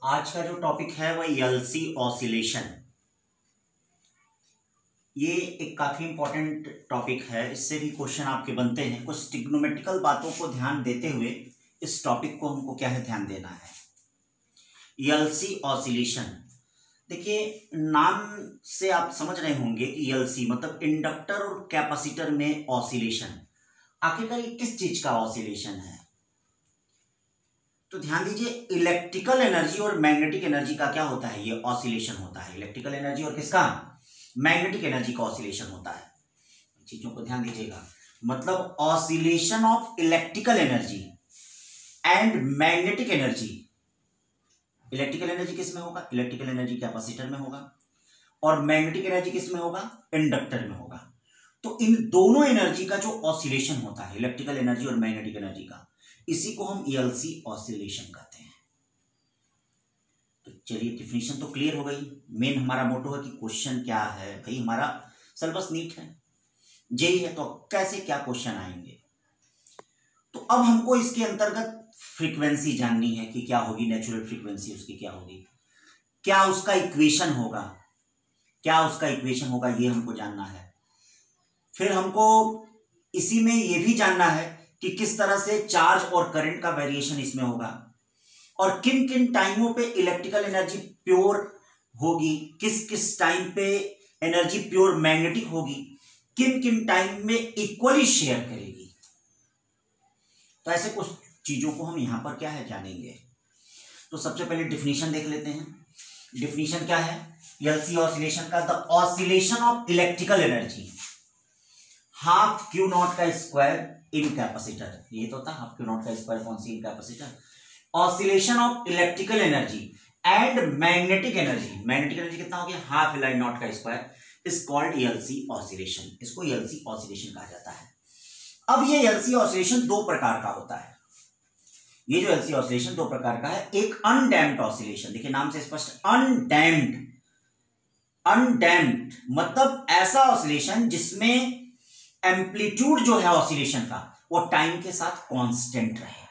आज का जो टॉपिक है वह एलसी ऑसिलेशन। ये एक काफी इंपॉर्टेंट टॉपिक है। इससे भी क्वेश्चन आपके बनते हैं। कुछ ट्रिग्नोमेट्रिकल बातों को ध्यान देते हुए इस टॉपिक को हमको क्या है ध्यान देना है। एलसी ऑसिलेशन, देखिए नाम से आप समझ रहे होंगे कि एलसी मतलब इंडक्टर और कैपेसिटर में ऑसिलेशन। आखिरकार ये किस चीज का ऑसिलेशन है? तो ध्यान दीजिए, इलेक्ट्रिकल एनर्जी और मैग्नेटिक एनर्जी का क्या होता है, ये ऑसिलेशन होता है। इलेक्ट्रिकल एनर्जी और किसका, मैग्नेटिक एनर्जी का ऑसिलेशन होता है। चीजों को ध्यान दीजिएगा, मतलब oscillation of electrical energy and magnetic energy. Electrical energy किस में होगा, इलेक्ट्रिकल एनर्जी कैपेसिटर में होगा, और मैग्नेटिक एनर्जी किस में होगा, इंडक्टर में होगा। तो इन दोनों एनर्जी का जो ऑसिलेशन होता है, इलेक्ट्रिकल एनर्जी और मैग्नेटिक एनर्जी का, इसी को हम एलसी ऑसिलेशन कहते हैं। तो चलिए, डिफिनीशन तो क्लियर हो गई। मेन हमारा मोटो है कि क्वेश्चन क्या है भाई, हमारा सिलेबस नीट है, जेई है, तो कैसे क्या क्वेश्चन आएंगे। तो अब हमको इसके अंतर्गत फ्रीक्वेंसी जाननी है कि क्या होगी, नेचुरल फ्रीक्वेंसी उसकी क्या होगी, क्या उसका इक्वेशन होगा, क्या उसका इक्वेशन होगा, ये हमको जानना है। फिर हमको इसी में ये भी जानना है कि किस तरह से चार्ज और करंट का वेरिएशन इसमें होगा, और किन किन टाइमों पे इलेक्ट्रिकल एनर्जी प्योर होगी, किस किस टाइम पे एनर्जी प्योर मैग्नेटिक होगी, किन किन टाइम में इक्वली शेयर करेगी। तो ऐसे कुछ चीजों को हम यहां पर क्या है जानेंगे। तो सबसे पहले डिफिनीशन देख लेते हैं। डिफिनीशन क्या है एलसी ऑसिलेशन का? The oscillation of electrical energy half Q not का स्क्वायर इन कैपेसिटर। ये तो था हाफ क्यू नॉट का स्क्वायर, कौन सी, in capacitor. Oscillation of electrical energy and magnetic energy, magnetic energy कितना हो गया, हाफ एल आई नॉट का square, is called LC oscillation. इसको एलसी ऑसिलेशन कहा जाता है। अब ये एलसी ऑसिलेशन दो प्रकार का होता है। ये जो एलसी ऑसिलेशन दो प्रकार का है। एक अनडैम्प्ड ऑसिलेशन, देखिए नाम से स्पष्ट, अनडैम्प्ड। अनडैम्प्ड मतलब ऐसा ऑसिलेशन जिसमें एम्पलीट्यूड जो है ऑसिलेशन का वो टाइम के साथ कांस्टेंट रहे,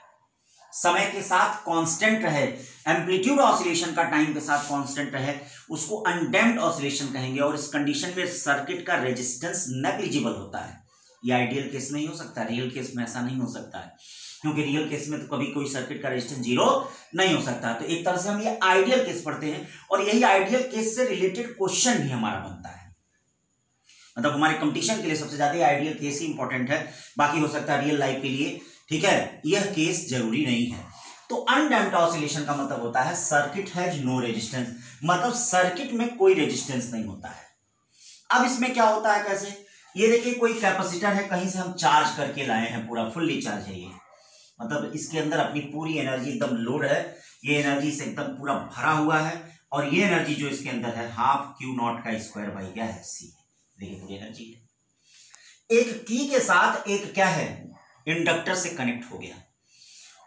समय के साथ कांस्टेंट रहे। एम्पलीट्यूड ऑसिलेशन का टाइम के साथ कांस्टेंट रहे, उसको अनडैम्प्ड ऑसिलेशन कहेंगे। और इस कंडीशन में सर्किट का रेजिस्टेंस नेग्लिजिबल होता है। ये आइडियल केस में ही हो सकता है, रियल केस में ऐसा नहीं हो सकता है, क्योंकि रियल केस में तो कभी कोई सर्किट का रेजिस्टेंस जीरो नहीं हो सकता। तो एक तरह से हम ये आइडियल केस पढ़ते हैं, और यही आइडियल केस से रिलेटेड क्वेश्चन भी हमारा बनता है। मतलब हमारे कंपटीशन के लिए सबसे ज्यादा आइडियल केस ही इंपॉर्टेंट है, बाकी हो सकता है रियल लाइफ के लिए, ठीक है, यह केस जरूरी नहीं है। तो अनडैम्प्ड ऑसिलेशन का मतलब होता है सर्किट हैज नो रेजिस्टेंस, मतलब सर्किट में कोई रेजिस्टेंस नहीं होता है। अब इसमें क्या होता है, कैसे, ये देखिए कोई कैपेसिटर है, कहीं से हम चार्ज करके लाए हैं, पूरा फुल्ली चार्ज है ये, मतलब इसके अंदर अपनी पूरी एनर्जी एकदम लोड है, ये एनर्जी से एकदम पूरा भरा हुआ है, और ये एनर्जी जो इसके अंदर है हाफ क्यू नॉट का स्क्वायर बाई क्या है, सी। देखिए पूरी एनर्जी है, एक की के साथ एक क्या है, इंडक्टर से कनेक्ट हो गया।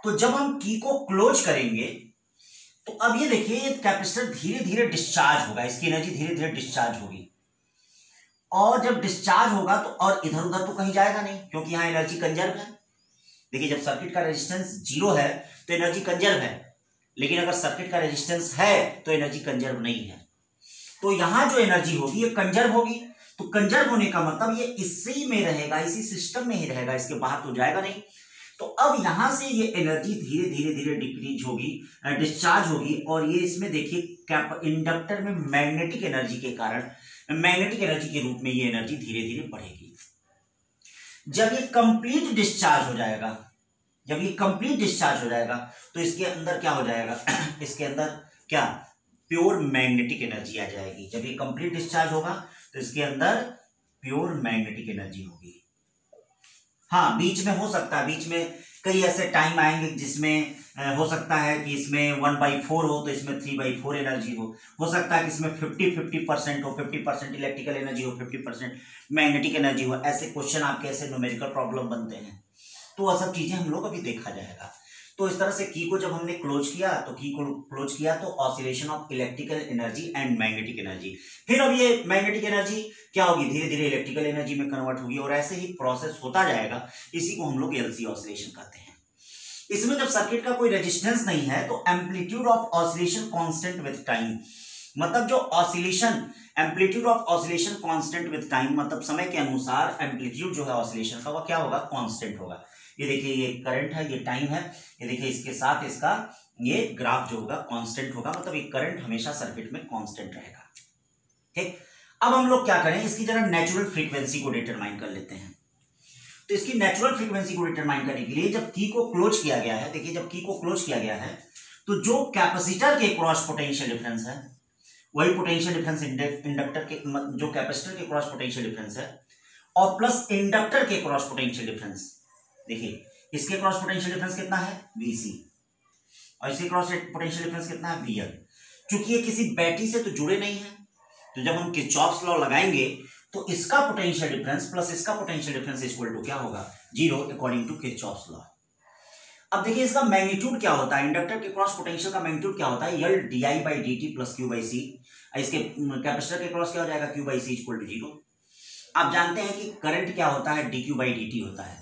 तो जब हम की को क्लोज करेंगे तो अब ये देखिए ये कैपेसिटर धीरे धीरे डिस्चार्ज होगा, इसकी एनर्जी धीरे धीरे डिस्चार्ज होगी, और जब डिस्चार्ज होगा तो और इधर उधर तो कहीं जाएगा नहीं, क्योंकि यहां एनर्जी कंजर्व है। देखिए जब सर्किट का रेजिस्टेंस जीरो है तो एनर्जी कंजर्व है, लेकिन अगर सर्किट का रेजिस्टेंस है तो एनर्जी कंजर्व नहीं है। तो यहां जो एनर्जी होगी ये कंजर्व होगी। तो कंजर्व होने का मतलब ये इसी में रहेगा, इसी सिस्टम में ही रहेगा, इसके बाहर तो जाएगा नहीं। तो अब यहां से ये एनर्जी धीरे धीरे धीरे डिक्रीज होगी, डिस्चार्ज होगी, और ये इसमें देखिए इंडक्टर में मैग्नेटिक एनर्जी के कारण, मैग्नेटिक एनर्जी के रूप में ये एनर्जी धीरे धीरे बढ़ेगी। जब ये कंप्लीट डिस्चार्ज हो जाएगा, जब ये कंप्लीट डिस्चार्ज हो जाएगा तो इसके अंदर क्या हो जाएगा इसके अंदर क्या, प्योर मैग्नेटिक एनर्जी आ जाएगी। जब ये कंप्लीट डिस्चार्ज होगा तो इसके अंदर प्योर मैग्नेटिक एनर्जी होगी। हाँ, बीच में हो सकता है, बीच में कई ऐसे टाइम आएंगे जिसमें हो सकता है कि इसमें 1/4 हो, तो इसमें 3/4 एनर्जी हो सकता है कि इसमें 50-50% हो, 50% इलेक्ट्रिकल एनर्जी हो, 50% मैग्नेटिक एनर्जी हो। ऐसे क्वेश्चन आपके, ऐसे न्यूमेरिकल प्रॉब्लम बनते हैं। तो वह सब चीजें हम लोग अभी देखा जाएगा। तो इस तरह से की को जब हमने क्लोज किया, तो की को क्लोज किया तो oscillation of electrical energy and magnetic energy. फिर अब ये मैग्नेटिक एनर्जी क्या होगी, धीरे धीरे इलेक्ट्रिकल एनर्जी में कन्वर्ट होगी, और ऐसे ही प्रोसेस होता जाएगा। इसी को हम लोग एलसी ऑसिलेशन कहते हैं। इसमें जब सर्किट का कोई रेजिस्टेंस नहीं है तो amplitude of oscillation constant with time, मतलब जो oscillation amplitude of oscillation constant with time, मतलब समय के अनुसार एम्पलीट्यूड जो है ऑसिलेशन का वो क्या होगा, कांस्टेंट होगा। ये देखिए ये करंट है, ये टाइम है, ये देखिए इसके साथ इसका ये ग्राफ जो होगा कांस्टेंट होगा, मतलब ये करंट हमेशा सर्किट में कांस्टेंट रहेगा। ठीक, अब हम लोग क्या करें, इसकी जरा नेचुरल फ्रीक्वेंसी को डिटरमाइन कर लेते हैं। तो इसकी नेचुरल फ्रीक्वेंसी को डिटरमाइन करने के लिए जब की को क्लोज किया गया है, देखिए जब की को क्लोज किया गया है तो जो कैपेसिटर के क्रॉस पोटेंशियल डिफरेंस है वही पोटेंशियल डिफरेंस इंडक्टर के, जो कैपेसिटर के क्रॉस पोटेंशियल डिफरेंस है और प्लस इंडक्टर के क्रॉस पोटेंशियल डिफरेंस। देखिए इसके क्रॉस पोटेंशियल डिफरेंस कितना है, VC, और इसके क्रॉस पोटेंशियल डिफरेंस कितना है, VL। चूंकि ये किसी बैटरी से तो जुड़े नहीं है, तो जब हम किरचॉफ्स लॉ लगाएंगे तो इसका पोटेंशियल डिफरेंस प्लस इसका पोटेंशियल डिफरेंस इक्वल टू क्या होगा, 0 अकॉर्डिंग टू किरचॉफ्स लॉ। अब देखिए इसका मैग्नीट्यूड क्या होता है, इंडक्टर के क्रॉस पोटेंशियल का मैग्नीट्यूड क्या होता है, L di/dt प्लस Q/C। इसके कैपेसिटर के क्रॉस क्या हो जाएगा, Q/C इक्वल टू 0। आप जानते हैं कि करंट क्या होता है, dQ/dt होता है।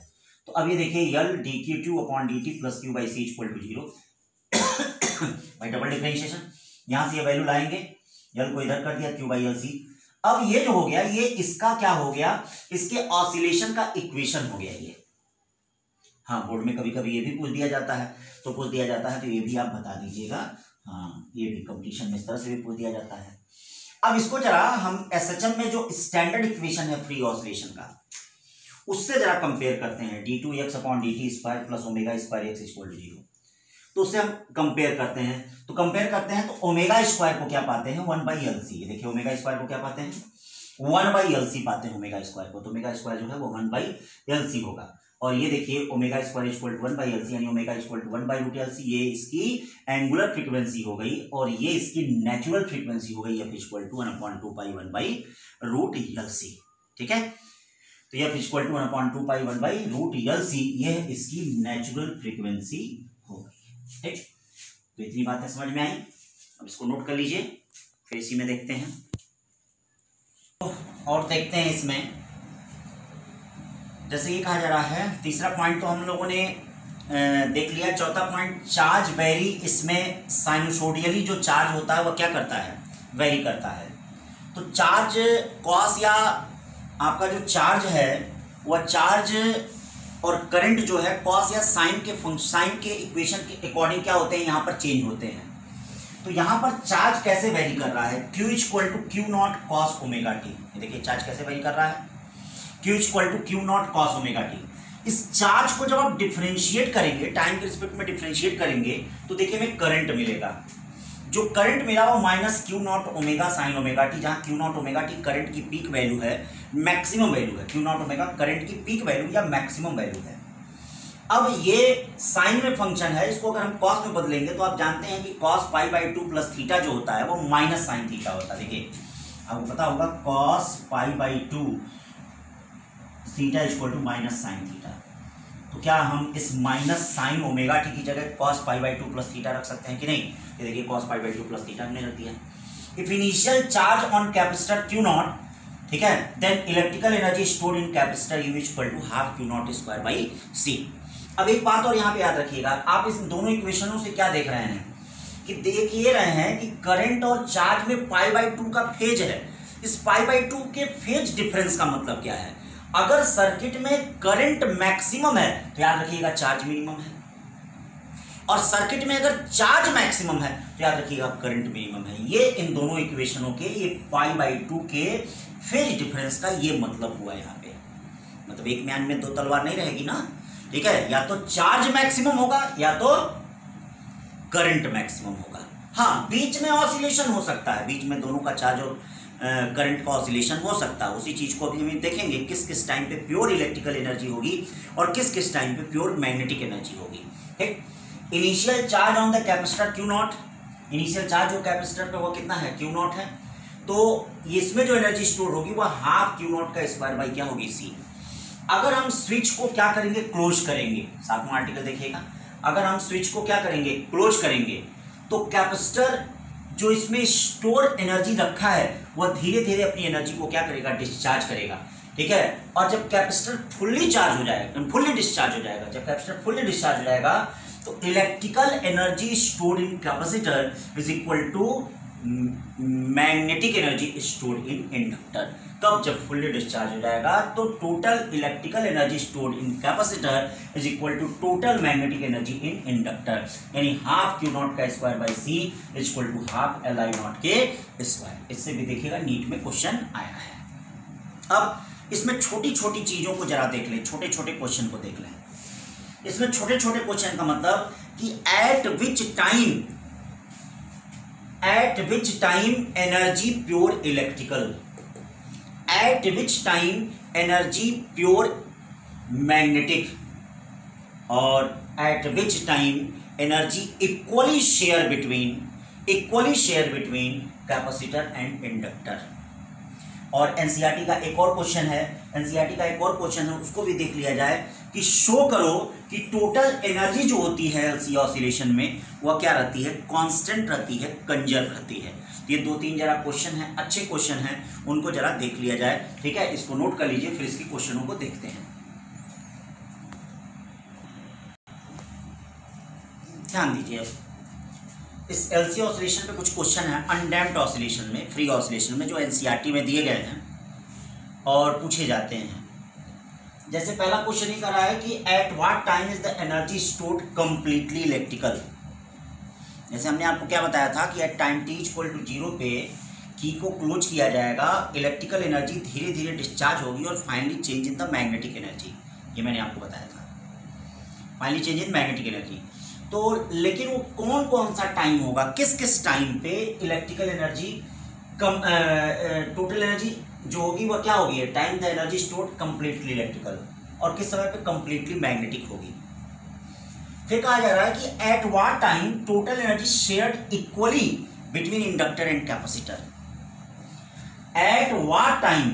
तो अब ये देखिए L dQ2/dt plus Q/C equal to 0 भाई डबल डिफरेंशिएशन, यहां से ये वैल्यू लाएंगे, L को इधर कर दिया, Q/LC। अब ये जो हो गया ये इसका क्या हो गया, इसके ऑसिलेशन का इक्वेशन हो गया ये। हाँ बोर्ड में कभी कभी ये भी पूछ दिया जाता है, तो पूछ दिया जाता है तो ये भी आप बता दीजिएगा। हाँ ये भी कंपटीशन में इस तरह से भी पूछ दिया जाता है। अब इसको जरा हम SHM में जो स्टैंडर्ड इक्वेशन है फ्री ऑसिलेशन का, उससे जरा कंपेयर करते हैं, d2x/dt² plus ω² x equal to 0। तो उससे हम कंपेयर करते हैं, तो ω² को क्या पाते हैं, 1/LC। देखिए ω² को क्या पाते हैं, 1/LC पाते हैं ω² को, तो ω² जो है वो 1/LC होगा। और ये देखिए ω² इक्वल टू 1/LC यानी ω इक्वल टू 1/√LC, ये इसकी एंगुलर फ्रीक्वेंसी हो गई और ये इसकी नेचुरल फ्रीक्वेंसी हो गई, f इक्वल टू 1/2π 1/√LC। ठीक है, तो f इक्वल टू 1/2π 1/√LC ये इसकी नेचुरल फ्रीक्वेंसी हो गई। ठीक, तो इतनी बातें समझ में आई, अब इसको नोट कर लीजिए, फिर इसी में देखते हैं। और देखते हैं इसमें जैसे ये कहा जा रहा है, तीसरा पॉइंट तो हम लोगों ने देख लिया। चौथा पॉइंट, चार्ज वेरी, इसमें साइनसोडियली जो चार्ज होता है वह क्या करता है, वेरी करता है। तो चार्ज कॉस या आपका जो चार्ज है वह चार्ज और करंट जो है कॉस या साइन के इक्वेशन के अकॉर्डिंग क्या होते हैं, यहाँ पर चेंज होते हैं। तो यहाँ पर चार्ज कैसे वेरी कर रहा है, Q equal to Q0 cos ωt। देखिए चार्ज कैसे वेरी कर रहा है, Q equal to Q0 cos ωt। इस चार्ज को जब आप डिफरेंशिएट करेंगे, टाइम के रिस्पेक्ट में डिफरेंशिएट करेंगे, तो देखिए हमें करंट मिलेगा। जो करंट मिला वो -Q0 ओमेगा साइन ωt, जहाँ Q0 ωt करंट की पीक वैल्यू है, मैक्सिमम वैल्यू है। Q0 ओमेगा करंट की पीक वैल्यू या मैक्सिमम वैल्यू है। अब ये साइन में फंक्शन है, इसको अगर हम कॉस में बदलेंगे तो आप जानते हैं कि cos π/2 प्लस थीटा जो होता है वो माइनस साइन थीटा होता है। देखिए आपको पता होगा cos π/2 theta equal to minus sine theta. तो क्या हम इस माइनस साइन ωt की जगह cos π/2 प्लस थीटा रख सकते हैं कि नहीं? ये देखिए cos π/2 प्लस थीटा हमने रख दिया। If initial charge on capacitor Q0, ठीक है, then electrical energy stored in capacitor U equal to ½ Q0² c। अब एक बात और यहाँ पे याद रखिएगा, आप इस दोनों इक्वेशनों से क्या देख रहे हैं कि देख ये रहे हैं कि करंट और चार्ज में π/2 का फेज है। इस π/2 के फेज डिफरेंस का मतलब क्या है? अगर सर्किट में करंट मैक्सिमम है तो याद रखिएगा चार्ज मिनिमम है, और सर्किट में अगर चार्ज मैक्सिमम है तो याद रखिएगा करंट मिनिमम है। ये इन दोनों इक्वेशनों के ये π/2 के फेज डिफरेंस का ये मतलब हुआ यहाँ पे। मतलब एक म्यान में दो तलवार नहीं रहेगी ना, ठीक है, या तो चार्ज मैक्सिमम होगा या तो करंट मैक्सिमम होगा। हाँ, बीच में ऑसिलेशन हो सकता है, बीच में दोनों का चार्ज और करंट का ऑसिलेशन हो सकता है। उसी चीज को अभी हम देखेंगे, किस किस टाइम पे प्योर इलेक्ट्रिकल एनर्जी होगी और किस किस टाइम पे प्योर मैग्नेटिक एनर्जी होगी। ठीक, initial charge on the capacitor Q0, initial charge जो कैपेसिटर पे वो कितना है, Q0 है। तो इसमें जो एनर्जी स्टोर होगी वह ½ Q0² क्या होगी, C। अगर हम स्विच को क्या करेंगे, क्लोज करेंगे, सातवां आर्टिकल देखिएगा, अगर हम स्विच को क्या करेंगे, क्लोज करेंगे, तो कैपेसिटर जो इसमें स्टोर एनर्जी रखा है वह धीरे धीरे अपनी एनर्जी को क्या करेगा, डिस्चार्ज करेगा। ठीक है, और जब कैपेसिटर फुल्ली चार्ज हो जाएगा, फुल्ली डिस्चार्ज हो जाएगा, जब कैपेसिटर फुल्ली डिस्चार्ज हो जाएगा तो electrical energy stored in capacitor is equal to magnetic energy stored in inductor. कब? जब फुल्ली डिस्चार्ज हो जाएगा तो total electrical energy stored in capacitor is equal to total magnetic energy in inductor, यानी half Q not का square by C is equal to half L I not के square. इससे भी देखिएगा नीट में क्वेश्चन आया है। अब इसमें छोटी छोटी चीजों को जरा देख लें, छोटे छोटे क्वेश्चन को देख लें। इसमें छोटे छोटे क्वेश्चन का मतलब कि at which time energy pure electrical, at which time energy pure magnetic, और at which time energy equally share between capacitor and inductor. और एनसीईआरटी का एक और क्वेश्चन है, उसको भी देख लिया जाए कि शो करो कि टोटल एनर्जी जो होती है एलसी ऑसिलेशन में वह क्या रहती है? कांस्टेंट रहती है, कंजर्व रहती है। ये 2-3 जरा क्वेश्चन हैं, अच्छे क्वेश्चन हैं, उनको जरा देख लिया जाए, ठीक है? इसको नोट कर लीजिए, फिर इसके क्वेश्चनों को देखते हैं। ध्यान दीजिए, इस एलसी ऑसिलेशन पे कुछ क्वेश्चन है अनडैम्प्ड ऑसिलेशन में, फ्री ऑसिलेशन में, जो एनसीईआरटी में दिए गए हैं और पूछे जाते हैं। जैसे पहला क्वेश्चन ही कर रहा है कि at what time is the energy stored completely electrical. जैसे हमने आपको क्या बताया था कि at time t equal to 0 पे की को क्लोज किया जाएगा, इलेक्ट्रिकल एनर्जी धीरे धीरे डिस्चार्ज होगी और finally change in the magnetic energy. ये मैंने आपको बताया था, finally change in magnetic energy. तो लेकिन वो कौन कौन सा टाइम होगा, किस किस टाइम पे इलेक्ट्रिकल एनर्जी टोटल एनर्जी जो होगी वह क्या होगी? Time the energy stored completely electrical, और किस समय पे कंप्लीटली मैग्नेटिक होगी। फिर कहा जा रहा है कि at what time total energy shared equally between inductor and capacitor. Eight what time,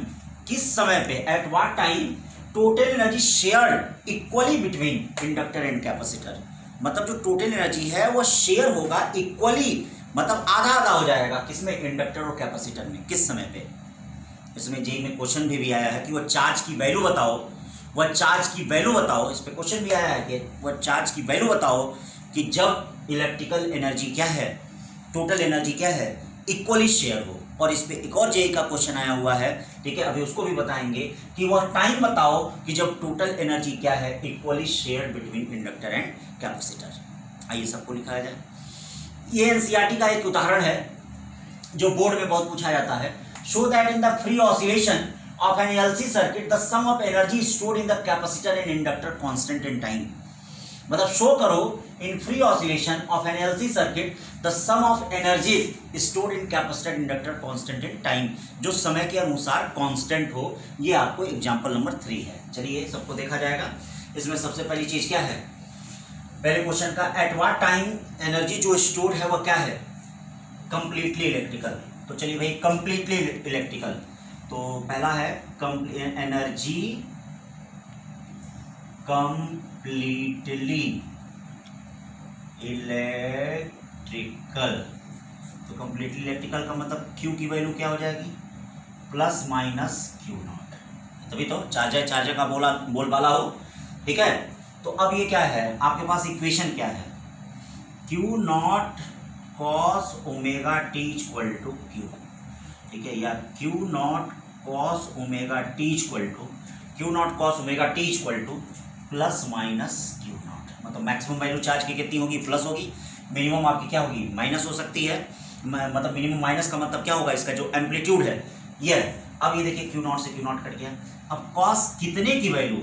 किस समय पे, eight what time total energy shared equally between inductor and capacitor. मतलब जो टोटल एनर्जी है वो शेयर होगा इक्वली, मतलब आधा आधा हो जाएगा, किसमें? इंडक्टर और कैपेसिटर में। किस समय पे? इसमें जेई में क्वेश्चन भी आया है कि वह चार्ज की वैल्यू बताओ, इस पे क्वेश्चन भी आया है कि वह चार्ज की वैल्यू बताओ कि जब इलेक्ट्रिकल एनर्जी क्या है, टोटल एनर्जी क्या है, इक्वली शेयर हो। और इस पे एक और जेई का क्वेश्चन आया हुआ है, ठीक है, अभी उसको भी बताएंगे कि वह टाइम बताओ कि जब टोटल एनर्जी क्या है, equally share between inductor and capacitor. आइए सबको लिखा जाए। ये एनसीईआरटी का एक उदाहरण है जो बोर्ड में बहुत पूछा जाता है। Show that in the free oscillation of an LC circuit the sum of energy stored in the capacitor and inductor constant in time। मतलब शो करो in free oscillation of an LC circuit the sum of energy stored in capacitor inductor constant in time, जो समय के अनुसार constant हो। ये आपको example number 3 है। चलिए सबको देखा जाएगा। इसमें सबसे पहली चीज क्या है, पहले क्वेश्चन का एट व्हाट टाइम एनर्जी जो स्टोर्ड है वह क्या है? Completely electrical. तो चलिए भाई कंप्लीटली इलेक्ट्रिकल, तो पहला है एनर्जी कंप्लीटली इलेक्ट्रिकल। तो कंप्लीटली इलेक्ट्रिकल का मतलब Q की वैल्यू क्या हो जाएगी? Plus minus Q not. तभी तो चार्जर का बोलबाला हो, ठीक है। तो अब ये क्या है, आपके पास इक्वेशन क्या है? Q not cos omega T equal to Q, ठीक है, या Q not cos omega T equal to plus minus Q not. मतलब मैक्सिमम वैल्यू चार्ज की कितनी होगी? प्लस होगी। मिनिमम आपकी क्या होगी? माइनस हो सकती है। मतलब मिनिमम माइनस का मतलब क्या होगा? इसका जो एम्पलीट्यूड है ये है। अब ये देखिए Q नॉट से Q नॉट कट गया। अब कॉस कितने की वैल्यू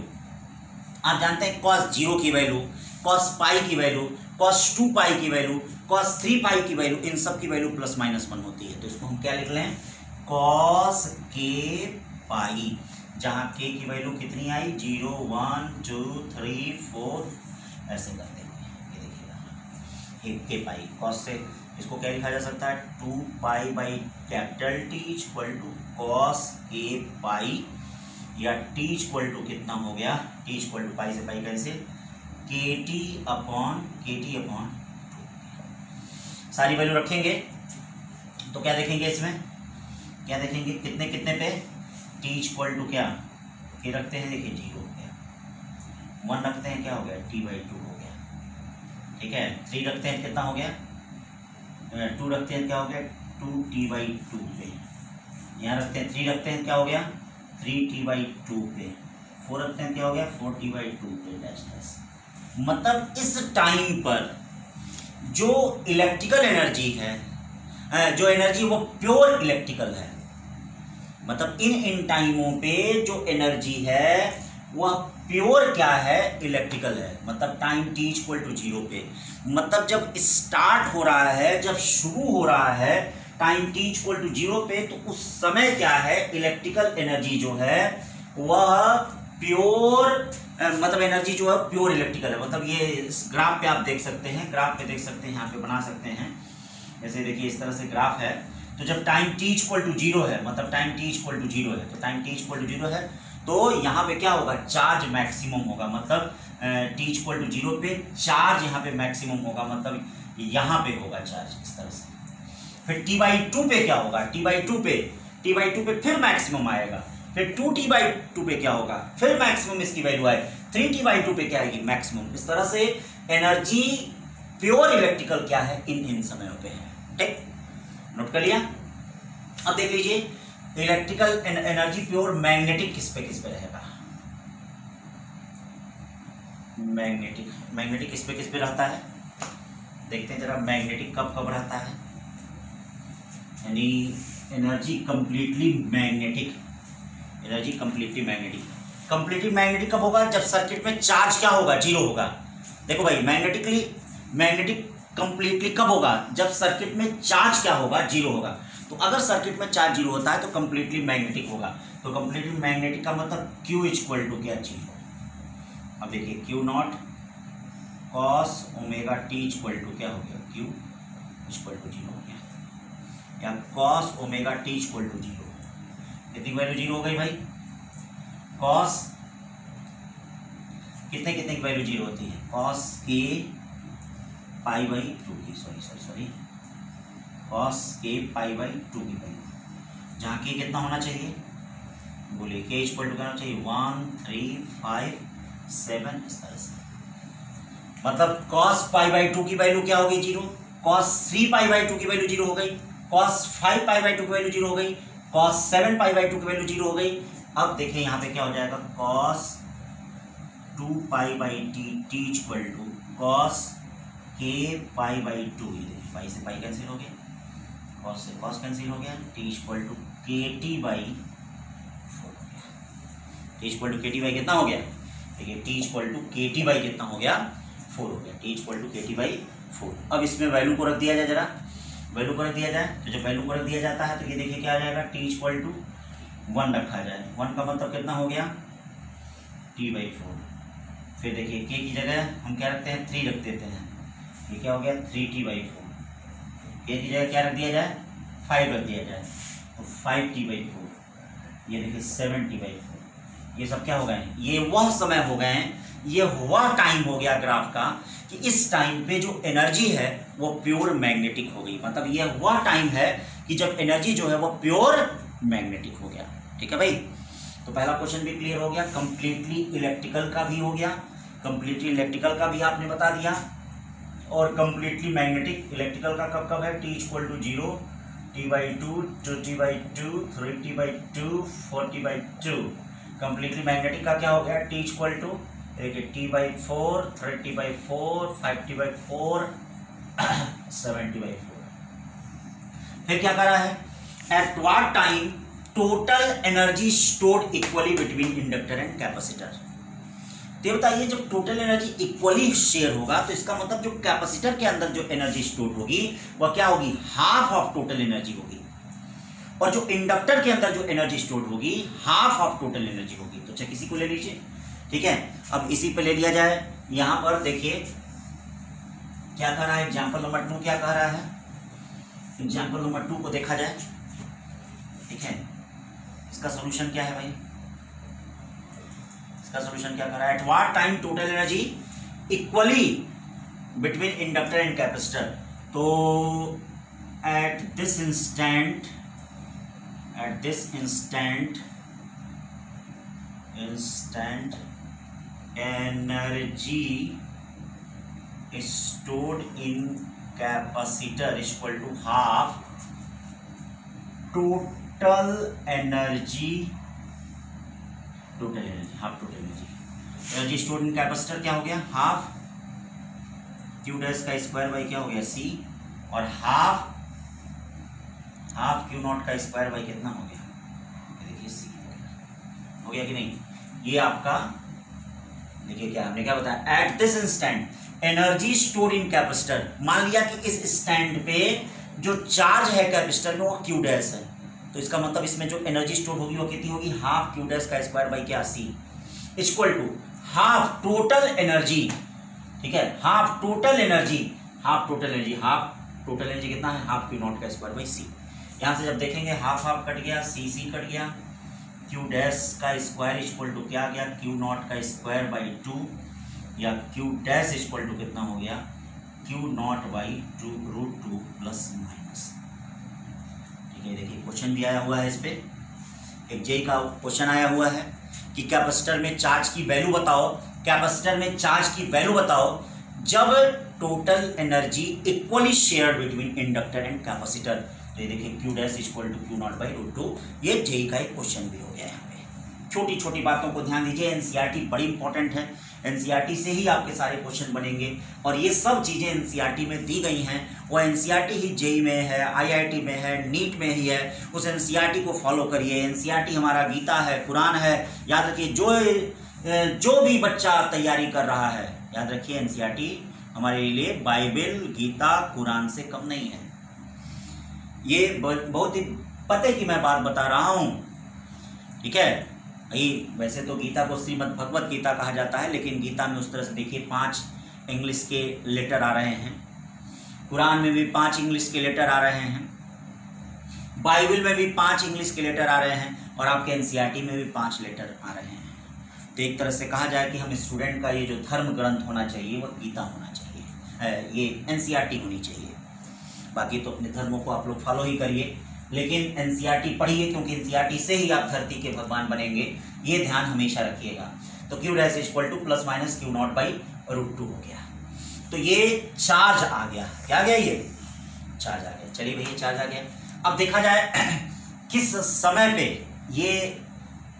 आप जानते हैं? कॉस 0 की वैल्यू, कॉस पाई की वैल्यू, कॉस 2 पाई की वैल्यू, कॉस 3 पाई की वैल्यू, इन सब की वैल्यू प्लस माइनस 1 होती है। तो इसको हम क्या लिख लें? कॉस के पाई, जहां के की वैल्यू कितनी आई? 0 1 2 3 4 ऐसे करते हुए ये देखिएगा, एक के पाई। कॉस से इसको क्या लिखा जा सकता है? 2 pi by capital T equal to cos के पाई, या टी इक्वल टू कितना हो गया? टी इक्वल टू पाई से पाई कैंसिल, के टी अपॉन 2। सारी वैल्यू रखेंगे तो क्या देखेंगे? इसमें क्या देखेंगे? कितने कितने पे? टी इक्वल टू क्या के रखते हैं? देखिए 0 हो गया, 1 रखते हैं, क्या हो गया? T/2 हो गया, ठीक है, 3 रखते हैं कितना हो गया, 2 रखते हैं क्या हो गया 2t/2 पे, यहाँ रखते हैं 3 रखते हैं क्या हो गया 3t/2 पे, 4 रखते हैं क्या हो गया 4t/2 पे डैश डैश। मतलब इस टाइम पर जो इलेक्ट्रिकल एनर्जी है, जो एनर्जी वो प्योर इलेक्ट्रिकल है, मतलब इन टाइमों पे जो एनर्जी है वह प्योर क्या है इलेक्ट्रिकल है। मतलब टाइम t = 0 पे, मतलब जब स्टार्ट हो रहा है, जब शुरू हो रहा है टाइम t = 0 पे, तो उस समय क्या है इलेक्ट्रिकल एनर्जी जो है वह प्योर, मतलब एनर्जी जो है प्योर इलेक्ट्रिकल है। मतलब ये इस ग्राफ पे आप देख सकते हैं, ग्राफ पे देख सकते हैं, यहाँ पे बना सकते हैं, जैसे देखिए इस तरह से ग्राफ है। तो जब टाइम t = 0 है, मतलब टाइम t = 0 है, तो टाइम t = 0 है तो यहाँ पे क्या होगा चार्ज मैक्सिमम होगा, मतलब t = 0 पे चार्ज यहाँ पे मैक्सिमम होगा, मतलब यहाँ पे होगा चार्ज इस तरह से। फिर t/2 पे क्या होगा, t/2 पे फिर मैक्सिमम आएगा, फिर 2t/2 पे क्या होगा फिर मैक्सिमम इसकी वैल्यू आए, 3t/2 पे क्या आएगी मैक्सिमम। इस तरह से एनर्जी प्योर इलेक्ट्रिकल क्या है इन समयों पे है। ठीक, नोट कर लिया। अब देख लीजिए इलेक्ट्रिकल एनर्जी प्योर मैग्नेटिक किस पे रहेगा, मैग्नेटिक किस पे रहता है, देखते हैं जरा मैग्नेटिक कब रहता है, यानी energy completely magnetic, completely magnetic कब होगा, जब सर्किट में चार्ज क्या होगा 0 होगा। देखो भाई मैग्नेटिक कंप्लीटली कब होगा, जब सर्किट में चार्ज क्या होगा 0 होगा। तो अगर सर्किट में चार्ज 0 होता है तो कंप्लीटली मैग्नेटिक होगा। तो कंप्लीटली मैग्नेटिक का मतलब Q = क्या 0। अब देखिए Q0 cos ωt = क्या हो गया Q = 0 हो गया, या cos ωt = 0, कितनी वैल्यू 0 हो गई भाई, cos कितने की वैल्यू 0 होती है, cos k π/2 की, सॉरी cos k π/2 की वैल्यू, जहाँ k कितना होना चाहिए बोलिए, k = क्या होना चाहिए 1 3 5 7 इस तरह से। मतलब cos π/2 की वैल्यू क्या होगी 0, cos 3 π/2 की वैल्यू 0 हो गई, cos 5 π/2 की वैल्यू 0 हो गई, cos 7 π/2 की वैल्यू 0 हो गई। अब देखिए यहाँ पे क्या हो जाएगा cos 2 π/t cos k π/2, पाई से पाई कैंसिल हो गया, cos से cos कैंसिल हो गया, t = kt/4 t = kt/ कितना हो गया, देखिए t = kt/ कितना हो गया 4 हो गया, t = kt/4। अब इसमें वैल्यू को रख दिया जाए, जरा वैल्यू को रख दिया जाए, तो जब वैल्यू को रख दिया जाता है तो ये देखिए क्या आ जाएगा t = 1 रखा जाए, 1 का मतलब कितना हो गया t/4। फिर देखिए k की जगह हम क्या रखते हैं 3 रख देते हैं, ये क्या हो गया 3t/4, k की जगह क्या रख दिया जाए 5 रख दिया जाए, तो 5t/4, ये देखिए 7t/4। ये सब क्या हो गए, ये वह समय हो गए, ये वह टाइम हो गया ग्राफ का कि इस टाइम पे जो एनर्जी है वो प्योर मैग्नेटिक हो गई। मतलब ये वह टाइम है कि जब एनर्जी जो है वो प्योर मैग्नेटिक हो गया। ठीक है भाई, तो पहला क्वेश्चन भी क्लियर हो गया, कंप्लीटली इलेक्ट्रिकल का भी हो गया, कंप्लीटली इलेक्ट्रिकल का भी आपने बता दिया, और कंप्लीटली मैग्नेटिक इलेक्ट्रिकल का कब है t = 0, t/2 2t/2 3t/2 4t/2। Completely magnetic का क्या हो गया t = देखिए t/4 3t/4 5t/4 7t/4। फिर क्या करा है, at what time total energy stored equally between inductor and capacitor. तो बताइए जब टोटल एनर्जी इक्वली शेयर होगा तो इसका मतलब जो कैपेसिटर के अंदर जो एनर्जी स्टोर होगी वह क्या होगी, हाफ ऑफ टोटल एनर्जी होगी, और जो इंडक्टर के अंदर जो एनर्जी स्टोर होगी हाफ ऑफ टोटल एनर्जी होगी। तो अच्छा किसी को ले लीजिए, ठीक है। अब इसी पे ले लिया जाए, यहां पर देखिए क्या कह रहा है, एग्जाम्पल नंबर 2 क्या कह रहा है, एग्जाम्पल नंबर 2 को देखा जाए, ठीक है। इसका सोल्यूशन क्या है भाई, इसका सोल्यूशन क्या कर रहा है, at what time total energy equally between inductor and capacitor. तो at this instant energy stored in capacitor is equal to half total energy energy stored in capacitor क्या हो गया, हाफ क्यू डैश का square by क्या हो गया C, और half Q not का स्क्वायर बाई कितना हो गया, देखिए सी हो गया कि नहीं। ये आपका देखिए क्या हमने क्या बताया, eight this instant energy stored in capacitor. मान लिया कि इस स्टैंड पे जो चार्ज है कैपेसिटर में वो क्यू डैश है, तो इसका मतलब इसमें जो एनर्जी स्टोर होगी वो कितनी होगी, हाफ क्यू डैश का स्क्वायर बाई क्या C, equal to half total energy, ठीक है, हाफ टोटल एनर्जी कितना है, हाफ क्यू नॉट का स्क्वायर बाई सी। यहां से जब देखेंगे हाफ हाफ कट गया, सी कट गया, क्यू डैश का स्क्वायर इक्वल टू क्या आ गया, क्यू नॉट का स्क्वायर बाई 2, या क्यू डैश इक्वल टू कितना हो गया, Q not by 2 √2 plus minus. ठीक है, देखिए क्वेश्चन भी आया हुआ है, इस पे एक जेई का क्वेश्चन आया हुआ है कि कैपेसिटर में चार्ज की वैल्यू बताओ, जब total energy equally shared between inductor and capacitor. तो ये देखिए Q dash equal to Q not by √2, ये जेई का एक क्वेश्चन भी हो गया है। यहाँ पे छोटी छोटी बातों को ध्यान दीजिए, एनसीईआरटी बड़ी इंपॉर्टेंट है, एनसीईआरटी से ही आपके सारे क्वेश्चन बनेंगे, और ये सब चीजें एनसीईआरटी में दी गई हैं, वो एनसीईआरटी ही जेई में है, आईआईटी में है, नीट में ही है, उस एनसीईआरटी को फॉलो करिए। एनसीईआरटी हमारा गीता है, कुरान है, याद रखिए। जो भी बच्चा तैयारी कर रहा है, याद रखिए एनसीईआरटी हमारे लिए बाइबल, गीता, कुरान से कम नहीं है। ये बहुत ही पते की मैं बात बता रहा हूं, ठीक है। वैसे तो गीता को श्रीमद् भगवत गीता कहा जाता है, लेकिन गीता में उस तरह से देखिए 5 इंग्लिश के लेटर आ रहे हैं, कुरान में भी 5 इंग्लिश के लेटर आ रहे हैं, बाइबल में भी 5 इंग्लिश के लेटर आ रहे हैं, और आपके एनसीईआरटी में भी 5 लेटर आ रहे हैं। तो एक तरह से कहा जाए कि हम स्टूडेंट का ये जो धर्म ग्रंथ होना चाहिए वो गीता होना चाहिए, ये एनसीईआरटी होनी चाहिए। बाकी तो अपने धर्मों को आप लोग फॉलो ही करिए, लेकिन एनसीईआरटी पढ़िए, क्योंकि एनसीईआरटी से ही आप धरती के भगवान बनेंगे, ये ध्यान हमेशा रखिएगा। तो Q dash equal to plus minus Q not by √2 हो गया। तो ये चार्ज आ गया, क्या आ गया, ये चार्ज आ गया। चलिए भैया चार्ज आ गया। अब देखा जाए किस समय पे ये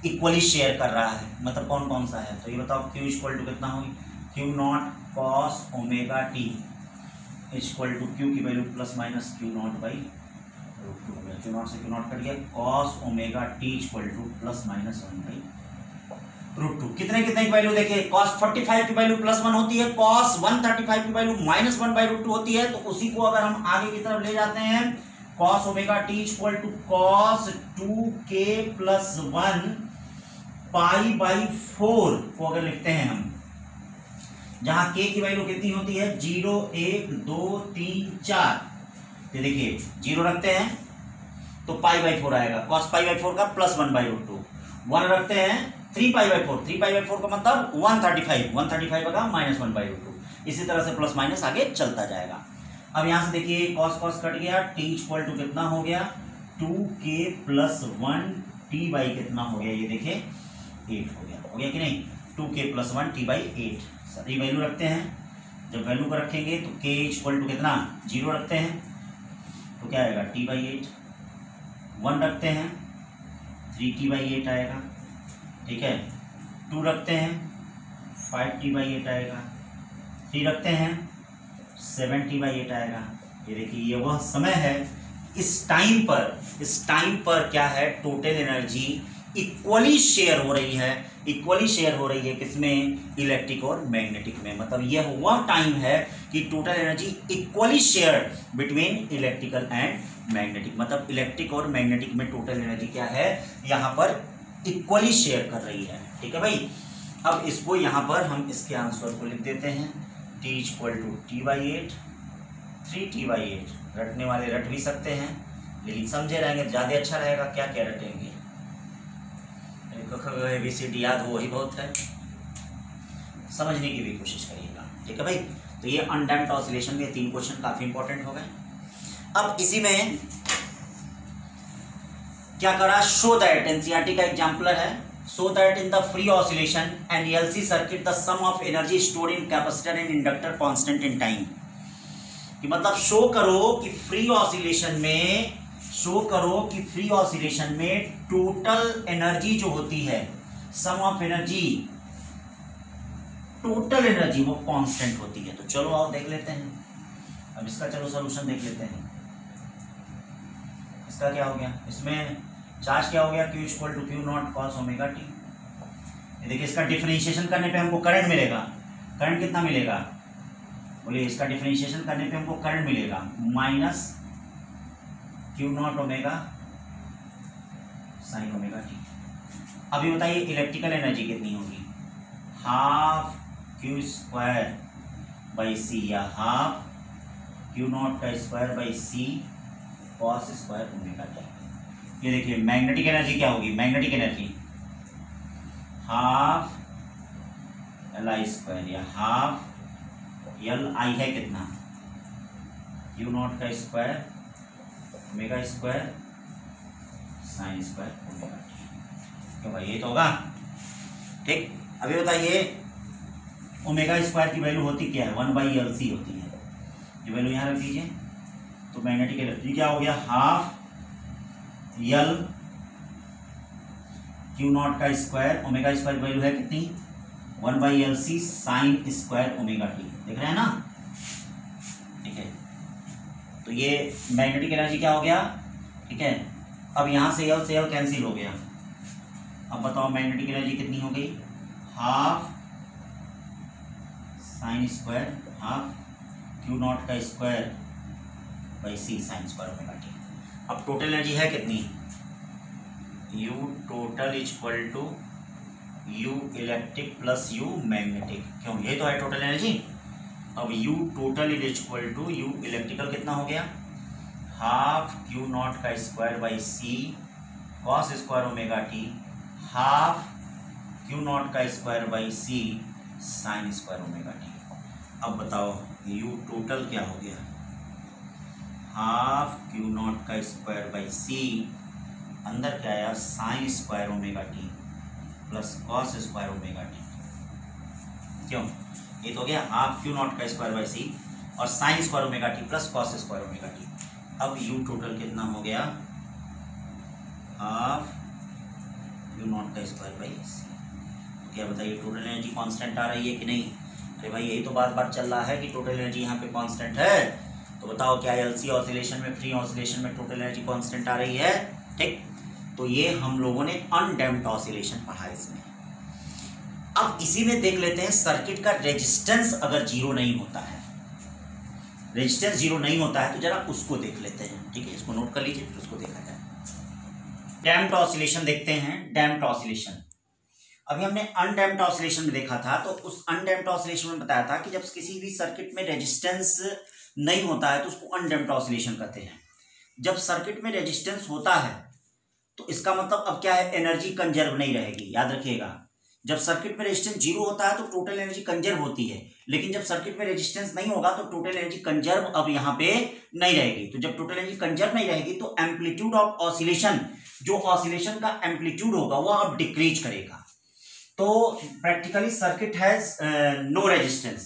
इक्वली शेयर कर रहा है, मतलब कौन कौन सा है। तो ये बताओ, क्यू इक्वल टू कितना होगी, Q naught cos omega T equal to Q की value plus minus Q not by √2 हो गया, क्यू नॉट से क्यू नॉट कट गया, cos omega T equal to plus minus 1 by √2। कितने की वैल्यू देखिए, कॉस 45 की वैल्यू +1 होती है, कॉस 135 की वैल्यू -1 बाई √2 होती है। तो उसी को अगर हम आगे की तरफ ले जाते हैं, cos omega T equal to cos 2k + 1 pi by 4 को अगर लिखते हैं हम, जहां k की वैल्यू कितनी होती है, 0 1 2 3 4। तो देखिए 0 रखते हैं तो π/4 आएगा, cos π/4 का +1 बाई √2। 1 रखते हैं 3π/4, 3π/4 का मतलब 135 का -1 बाई √2। इसी तरह से प्लस माइनस आगे चलता जाएगा। अब यहां से देखिए cos कट गया, t इक्वल टू कितना हो गया, 2k + 1 t बाई कितना हो गया, ये देखिए 8 हो गया कि नहीं, 2k + 1 t बाई 8। सभी वैल्यू रखते हैं, जब वैल्यू को रखेंगे तो k इक्वल टू कितना, 0 रखते हैं तो क्या आएगा, t बाई 8। 1 रखते हैं 3t बाई 8 आएगा, ठीक है। 2 रखते हैं 5t बाई 8 आएगा, 3 रखते हैं 7t बाई 8 आएगा। ये देखिए ये वह समय है, इस टाइम पर क्या है, टोटल एनर्जी इक्वली शेयर हो रही है किसमें, इलेक्ट्रिक और मैग्नेटिक में। मतलब यह वह टाइम है कि total energy equally share between electrical and magnetic, मतलब इलेक्ट्रिक और मैग्नेटिक में टोटल एनर्जी क्या है, यहाँ पर इक्वली शेयर कर रही है, ठीक है भाई। अब इसको यहाँ पर हम इसके आंसर को लिख देते हैं, t equal to t by 8, 3t by 8। रटने वाले रट भी सकते हैं, लेकिन समझे रहेंगे ज़्यादा अच्छा रहेगा। क्या क्या रटेंगे, ABCD याद हो वही बहुत है, समझने की भी कोशिश करिएगा, ठीक है भाई। तो ये अनडैम्प्ड ऑसिलेशन के 3 क्वेश्चन काफी इंपॉर्टेंट हो गए। अब इसी में क्या करा, शो दैट, एनसीईआरटी का एग्जाम्पलर है, so that in the free oscillation and LC circuit the sum of energy stored in capacitor and inductor constant in time। कि मतलब शो करो कि फ्री ऑसिलेशन में टोटल एनर्जी जो होती है, सम ऑफ एनर्जी, टोटल एनर्जी वो कांस्टेंट होती है। तो चलो आओ देख लेते हैं। अब इसका चलो सॉल्यूशन देख लेते हैं। इसका क्या हो गया, इसमें चार्ज क्या हो गया, Q equal to Q not cos omega T. देखिए इसका डिफरेंशिएशन करने पे हमको करंट मिलेगा। करंट कितना मिलेगा, बोलिए, इसका डिफरेंशिएशन करने पे हमको करंट मिलेगा minus Q not omega sine omega T. अभी बताइए इलेक्ट्रिकल एनर्जी कितनी होगी, half Q square by C या हाफ Q नॉट का square by C cos square omega T. ये देखिए मैग्नेटिक एनर्जी क्या होगी, magnetic energy half Li square या हाफ Li है कितना, Q नॉट का square omega square sine square omega T. क्यों भाई, ये तो होगा। ठीक, अभी बताइए ओमेगा स्क्वायर की वैल्यू होती क्या है, 1/LC होती है। ये वैल्यू यहाँ रख दीजिए। तो मैग्नेटिक एनर्जी क्या हो गया, हाफ L Q नॉट का स्क्वायर ओमेगा स्क्वायर की वैल्यू है कितनी, 1/LC sign square omega T. देख रहे हैं ना, ठीक है। तो ये मैग्नेटिक एनर्जी क्या हो गया, ठीक है। अब यहाँ से L कैंसिल हो गया। अब बताओ मैग्नेटिक एनर्जी कितनी हो गई, half sine square half Q not का square by C sine square omega T. अब टोटल एनर्जी है कितनी, U total equal to U electric plus U magnetic. क्यों, ये तो है टोटल एनर्जी। अब U total equal to U electrical कितना हो गया, हाफ Q नॉट का square by C cos square omega T, half Q not का square by C sine square omega T. अब बताओ U टोटल क्या हो गया, हाफ Q नॉट का स्क्वायर बाई सी, अंदर क्या आया sign square omega T plus cos square omega T. क्यों, ये तो हो गया हाफ Q नॉट का स्क्वायर बाई सी और sign square omega T plus cos square omega T. अब U टोटल कितना हो गया, हाफ Q नॉट का स्क्वायर बाई सी। तो क्या बताइए टोटल एनर्जी कांस्टेंट आ रही है कि नहीं। अरे भाई यही तो बात चल रहा है कि टोटल एनर्जी यहाँ पे कांस्टेंट है। तो बताओ क्या LC ऑसिलेशन में, फ्री ऑसिलेशन में टोटल एनर्जी कांस्टेंट आ रही है। ठीक, तो ये हम लोगों ने अनडैम्प्ड ऑसिलेशन पढ़ा इसमें। अब इसी में देख लेते हैं सर्किट का रेजिस्टेंस अगर जीरो नहीं होता है, रेजिस्टेंस जीरो नहीं होता है तो जरा उसको देख लेते हैं। ठीक है, इसको नोट कर लीजिए, फिर उसको देखा जाए। डैम्प्ड ऑसिलेशन देखते हैं, डैम्प्ड ऑसिलेशन। अभी हमने अनडैम्प्ड ऑसिलेशन में देखा था, तो उस अनडैम्प्ड ऑसिलेशन में बताया था कि जब किसी भी सर्किट में रेजिस्टेंस नहीं होता है तो उसको अनडैम्प्ड ऑसिलेशन कहते हैं। जब सर्किट में रेजिस्टेंस होता है तो इसका मतलब अब क्या है, एनर्जी कंजर्व नहीं रहेगी। याद रखिएगा, जब सर्किट में रेजिस्टेंस जीरो होता है तो टोटल एनर्जी कंजर्व होती है, लेकिन जब सर्किट में रेजिस्टेंस नहीं होगा तो टोटल एनर्जी कंजर्व अब यहाँ पे नहीं रहेगी। तो जब टोटल एनर्जी कंजर्व नहीं रहेगी तो एम्पलीट्यूड ऑफ ऑसिलेशन, जो ऑसिलेशन का एम्पलीट्यूड होगा वो अब डिक्रीज करेगा। तो practically circuit has no resistance,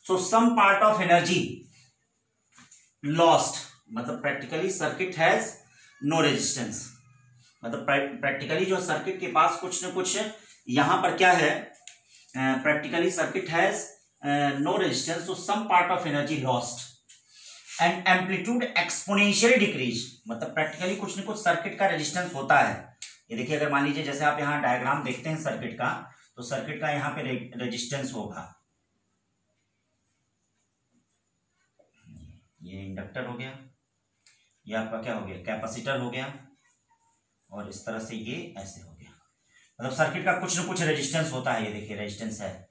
so some part of energy lost, मतलब practically circuit has no resistance, मतलब प्रैक्टिकली जो सर्किट के पास कुछ न कुछ यहां पर क्या है, practically circuit has no resistance, so some part of energy lost and amplitude exponentially decrease. मतलब प्रैक्टिकली कुछ न कुछ सर्किट का रेजिस्टेंस होता है। ये देखिए, अगर मान लीजिए जैसे आप यहाँ डायग्राम देखते हैं सर्किट का, तो सर्किट का यहाँ पे रेजिस्टेंस होगा, ये इंडक्टर हो गया, ये आपका क्या हो गया, कैपेसिटर हो गया, और इस तरह से ये ऐसे हो गया। मतलब सर्किट का कुछ न कुछ रेजिस्टेंस होता है। ये देखिए रेजिस्टेंस है,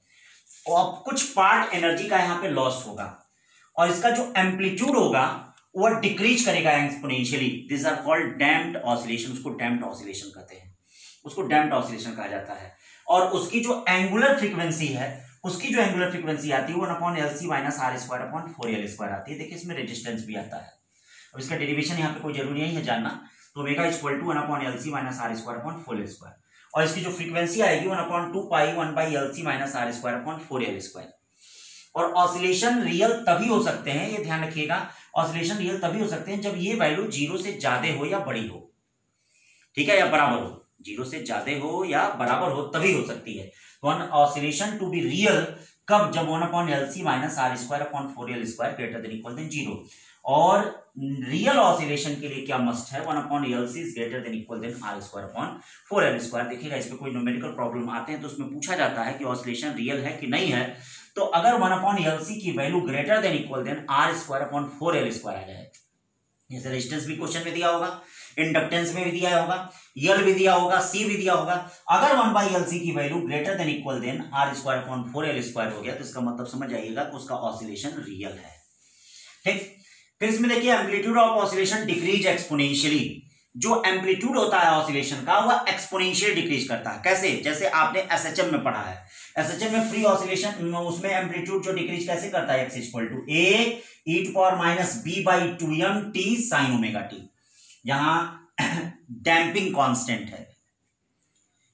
और अब कुछ पार्ट एनर्जी का यहाँ पे लॉस होगा, और इसका जो एम्पलीट्यूड होगा वो डिक्रीज करेगा exponentially. This are called damped oscillation, उसको डैम्प्ड ऑसिलेशन कहते हैं, उसको डैम्प्ड ऑसिलेशन कहा जाता है। और उसकी जो एंगुलर फ्रीक्वेंसी है, उसकी जो एंगुलर फ्रीक्वेंसी आती है 1/LC माइनस R²/4L² आती है। देखिए इसमें रेजिस्टेंस भी आता है। अब इसका डेरिवेशन यहाँ पे कोई जरूरी नहीं है जानना। तो omega equal to 1/LC minus R² 4L²। और इसकी जो फ्रीक्वेंसी आएगी 1/2 पाई 1/LC minus R square upon 4L square. और ऑसिलेशन रियल तभी हो सकते हैं, ये ध्यान रखिएगा, ऑसिलेशन रियल तभी हो सकते हैं जब ये वैल्यू 0 से ज्यादा हो या बड़ी हो, ठीक है, या बराबर हो। 0 से ज्यादा हो या बराबर हो तभी हो सकती है। One oscillation to be real कब? जब 1/LC minus R square upon 4L square greater than equal than 0। और रियल ऑसिलेशन के लिए क्या मस्ट है? 1/LC is greater than equal than R square upon 4L square. देखिएगा इसमें कोई न्यूमेरिकल प्रॉब्लम आते हैं तो उसमें पूछा जाता है कि ऑसिलेशन रियल है कि नहीं है। तो अगर 1/LC की value greater than equal than R square upon 4L square आ जाए, जैसे रेजिस्टेंस भी क्वेश्चन में दिया होगा, इंडक्टेंस में भी दिया होगा, यल भी दिया होगा, सी भी दिया होगा। अगर 1/LC की value greater than equal than R square upon 4L square हो गया तो इसका मतलब समझ जाइएगा कि उसका ऑसिलेशन रियल है। ठीक, फिर इसमें देखिए amplitude of oscillation decrease exponentially. जो एम्पलीट्यूड होता है ऑसिलेशन का वह एक्सपोनेंशियल डिक्रीज करता है। कैसे? जैसे आपने एसएचएम में पढ़ा है, एसएचएम में फ्री ऑसिलेशन, उसमें एम्पलीट्यूड जो डिक्रीज कैसे करता है? x equal to a e⁻b/2m t sin ω t। यहां डैम्पिंग कांस्टेंट है,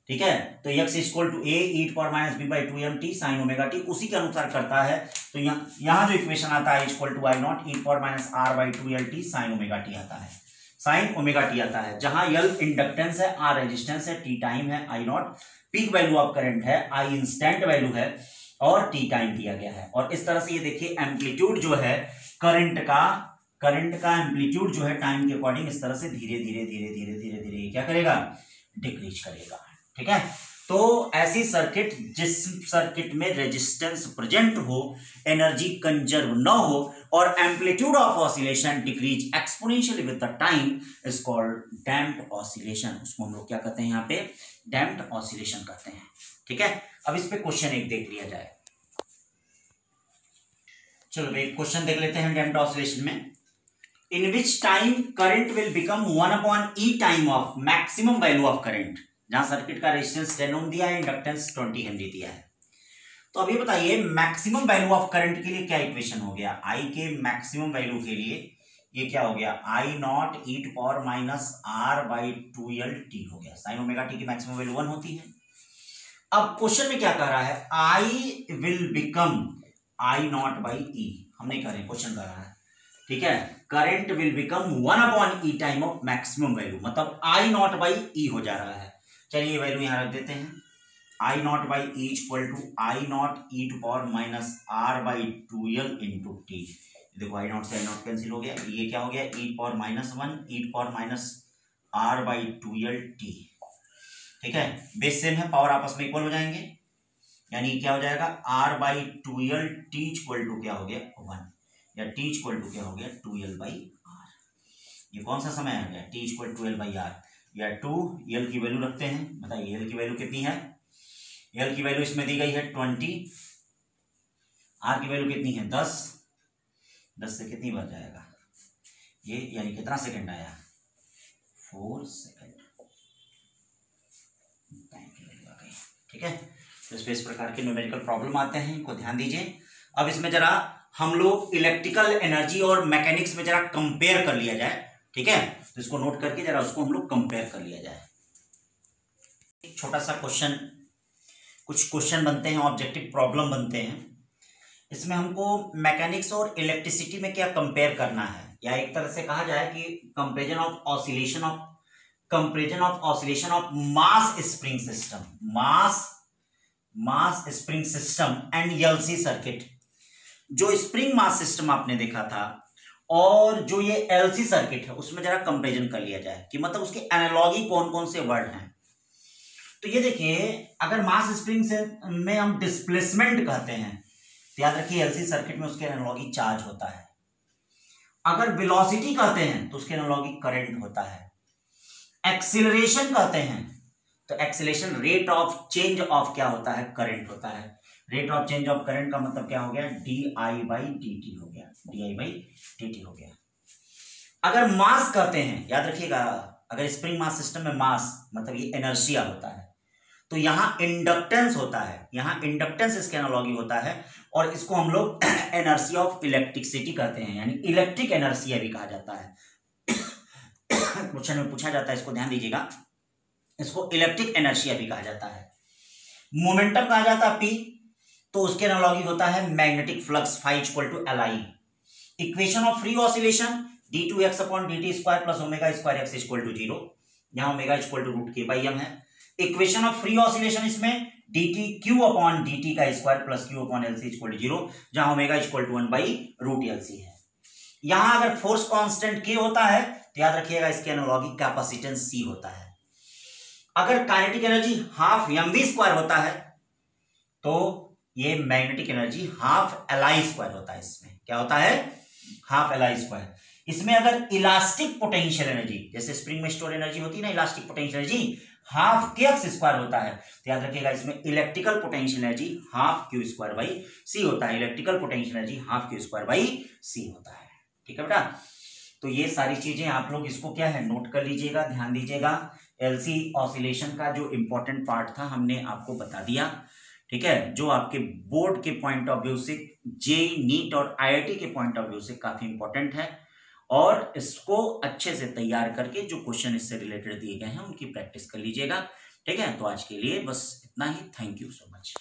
ठीक है, तो x equal to a e⁻b/2m t sin ω t उसी के अनुसार करता है। तो यहां जो इक्वेशन आता है equal to I0 e⁻r/2l t sin ω t आता है, sin ω t आता है, जहां l इंडक्टेंस है, r रेजिस्टेंस है, t टाइम है, I0 peak value of current है, I इंस्टेंट वैल्यू है और t टाइम दिया गया है। और इस तरह से ये देखिए एम्पलीट्यूड जो है करंट का एम्पलीट्यूड जो है टाइम के अकॉर्डिंग इस तरह से धीरे धीरे धीरे धीरे धीरे धीरे क्या करेगा? डिक्रीज करेगा। ठीक है, तो ऐसी सर्किट जिस सर्किट में रेजिस्टेंस प्रेजेंट हो, एनर्जी कंजर्व न हो और amplitude of oscillation decrease exponentially with the time is called damped oscillation. उसको हम लोग क्या कहते हैं? यहाँ पे डैम्प्ड ऑसिलेशन कहते हैं। ठीक है, अब इस पे क्वेश्चन एक देख लिया जाए। चलो भाई क्वेश्चन देख लेते हैं डैम्प्ड ऑसिलेशन में। In which time current will become 1/e time of maximum value of current. जहां सर्किट का रेजिस्टेंस 10 ओम दिया है, इंडक्टेंस 20 हेनरी दिया है। तो अभी बताइए मैक्सिमम वैल्यू ऑफ करंट के लिए क्या इक्वेशन हो गया? आई के मैक्सिमम वैल्यू के लिए ये क्या हो गया? I0 e⁻r/2l t हो गया। sin ω t की मैक्सिमम वैल्यू 1 होती है। अब क्वेश्चन में क्या कह रहा है? I विल बिकम I0/e, हम नहीं कर रहे, क्वेश्चन कर रहा है। ठीक है, current will become 1/e time of maximum value, मतलब I0/e हो जा रहा है। चलिए वैल्यू यहां रख देते हैं। I0/e equal to I0 e⁻r/2l into T. देखो I0 से I0 कैंसिल हो गया, ये क्या हो गया? e⁻1 e⁻r/2l t। ठीक है, बेस सेम है, पावर आपस में इक्वल हो जाएंगे, यानी क्या हो जाएगा? r/2l t इक्वल टू क्या हो गया? 1, या t इक्वल टू क्या हो गया? 2l/r। ये कौन सा समय आ गया? t इक्वल 2l/r या 2 l की वैल्यू रखते हैं। बताइए l की वैल्यू कितनी है? l की वैल्यू इसमें दी गई है 20, r की वैल्यू कितनी है? 10। 10 से कितनी बढ़ जाएगा ये, यानी कितना सेकंड आया? 4 सेकंड टाइम की वैल्यू आ गई। ठीक है, तो इस पे इस प्रकार के न्यूमेरिकल प्रॉब्लम आते हैं, इनको ध्यान दीजिए। अब इसमें जरा हम लोग इलेक्ट्रिकल एनर्जी और मैकेनिक्स में जरा कंपेयर कर लिया जाए। ठीक है, तो इसको नोट करके जरा उसको हम लोग कंपेयर कर लिया जाए। एक छोटा सा क्वेश्चन, कुछ क्वेश्चन बनते हैं, ऑब्जेक्टिव प्रॉब्लम बनते हैं। इसमें हमको मैकेनिक्स और इलेक्ट्रिसिटी में क्या कंपेयर करना है, या एक तरह से कहा जाए कि comparison of oscillation of mass spring system, mass spring system and LC circuit. जो स्प्रिंग मास सिस्टम आपने देखा था और जो ये एलसी सर्किट है उसमें जरा कंपैरिजन कर लिया जाए कि मतलब उसके एनालॉगी कौन कौन से वर्ड हैं। तो ये देखिए, अगर मास स्प्रिंग से में हम डिस्प्लेसमेंट कहते हैं तो याद रखिए एलसी सर्किट में उसके एनालॉगी चार्ज होता है। अगर वेलोसिटी कहते हैं तो उसके एनालॉगी करंट होता है। एक्सीलरेशन कहते हैं तो acceleration rate of change of क्या होता है? करंट होता है। Rate of change of current का मतलब क्या हो गया? di/dt हो गया, di/dt हो गया। अगर मास कहते हैं, याद रखिएगा, अगर स्प्रिंग मास सिस्टम में मास मतलब ये इनर्शिया होता है, तो यहां इंडक्टेंस होता है, यहां इंडक्टेंस इसके एनालॉगी होता है और इसको हम लोग इनर्शिया ऑफ इलेक्ट्रिसिटी कहते हैं, यानी इलेक्ट्रिक इनर्शिया भी कहा जाता है। क्वेश्चन में पूछा जाता है, इसको ध्यान दीजिएगा। इसको इलेक्ट्रिक इनर्शिया भी कहा जाता है। मोमेंटम कहा जाता है P, तो उसके एनालॉगी होता है magnetic flux phi equal to LI। Equation of free oscillation d2x upon dt square plus omega square x equal to 0, यहाँ omega equal to root k/m है। इक्वेशन ऑफ फ्री ऑसिलेशन इसमें dt q upon dt का square plus q upon LC equal to 0, जहां omega equal to 1/√LC है। यहां अगर force constant k होता है तो याद रखिएगा इसके एनालॉगी कैपेसिटेंस C होता है। अगर kinetic energy half mv square होता है तो ये magnetic energy half LI square होता है। इसमें क्या होता है? Half LI square. इसमें अगर इलास्टिक पोटेंशियल एनर्जी, जैसे स्प्रिंग में स्टोर एनर्जी होती है ना, elastic potential energy half kx square होता है, तो याद रखिएगा इसमें electrical potential energy half q square by c होता है। Electrical potential energy half q square by c होता है। ठीक है बेटा, तो ये सारी चीजें आप लोग इसको क्या है नोट कर लीजिएगा, ध्यान दीजिएगा। LC ऑसिलेशन का जो इंपॉर्टेंट पार्ट था हमने आपको बता दिया। ठीक है, जो आपके बोर्ड के पॉइंट ऑफ व्यू से, जेईई, नीट और IIT के पॉइंट ऑफ व्यू से काफी इंपॉर्टेंट है, और इसको अच्छे से तैयार करके जो क्वेश्चन इससे रिलेटेड दिए गए हैं उनकी प्रैक्टिस कर लीजिएगा। ठीक है, तो आज के लिए बस इतना ही। Thank you so much.